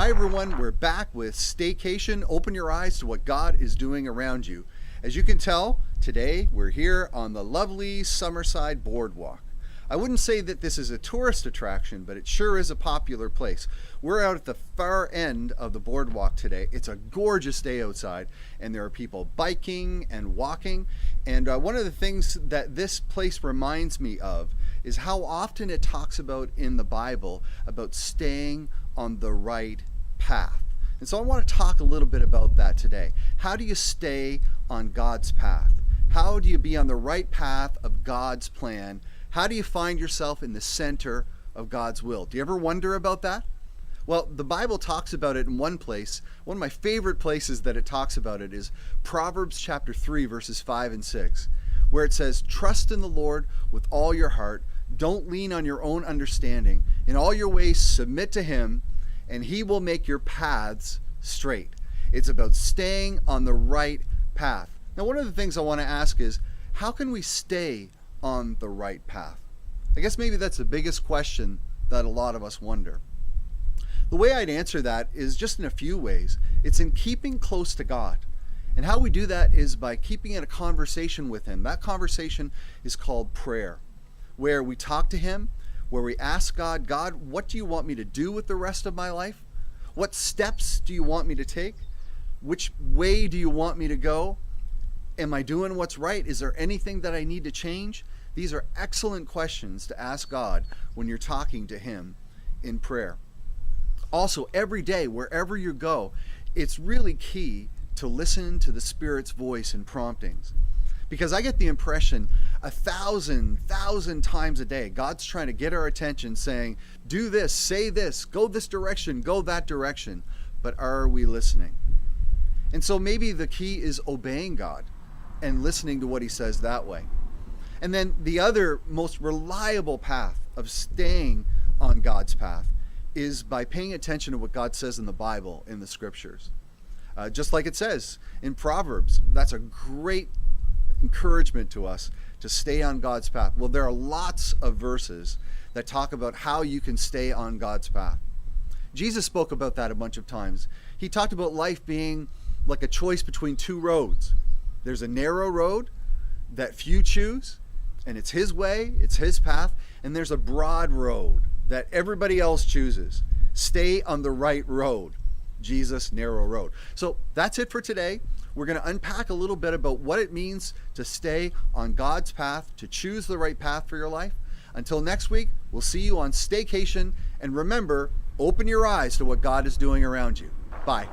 Hi everyone, we're back with Staycation. Open your eyes to what God is doing around you. As you can tell, today we're here on the lovely Summerside Boardwalk. I wouldn't say that this is a tourist attraction, but it sure is a popular place. We're out at the far end of the boardwalk today. It's a gorgeous day outside, and there are people biking and walking. And one of the things that this place reminds me of is how often it talks about in the Bible about staying on the right path. And so I want to talk a little bit about that today. How do you stay on God's path? How do you be on the right path of God's plan? How do you find yourself in the center of God's will? Do you ever wonder about that? Well, the Bible talks about it in one place. One of my favorite places that it talks about it is Proverbs chapter 3, verses 5 and 6, where it says, "Trust in the Lord with all your heart. Don't lean on your own understanding. In all your ways, submit to Him, and He will make your paths straight." It's about staying on the right path. Now, one of the things I want to ask is, how can we stay on the right path? I guess maybe that's the biggest question that a lot of us wonder. The way I'd answer that is just in a few ways. It's in keeping close to God. And how we do that is by keeping in a conversation with Him. That conversation is called prayer, where we talk to Him, where we ask God, "God, what do you want me to do with the rest of my life? What steps do you want me to take? Which way do you want me to go? Am I doing what's right? Is there anything that I need to change?" These are excellent questions to ask God when you're talking to Him in prayer. Also, every day, wherever you go, it's really key to listen to the Spirit's voice and promptings. Because I get the impression 1,000 times a day, God's trying to get our attention saying, do this, say this, go this direction, go that direction. But are we listening? And so maybe the key is obeying God and listening to what He says that way. And then the other most reliable path of staying on God's path is by paying attention to what God says in the Bible, in the scriptures. Just like it says in Proverbs, that's a great encouragement to us to stay on God's path. Well, there are lots of verses that talk about how you can stay on God's path. Jesus spoke about that a bunch of times. He talked about life being like a choice between two roads. There's a narrow road that few choose, and it's His way, it's His path, and there's a broad road that everybody else chooses. Stay on the right road. Jesus' narrow road. So that's it for today. We're going to unpack a little bit about what it means to stay on God's path, to choose the right path for your life. Until next week, we'll see you on Staycation. And remember, open your eyes to what God is doing around you. Bye.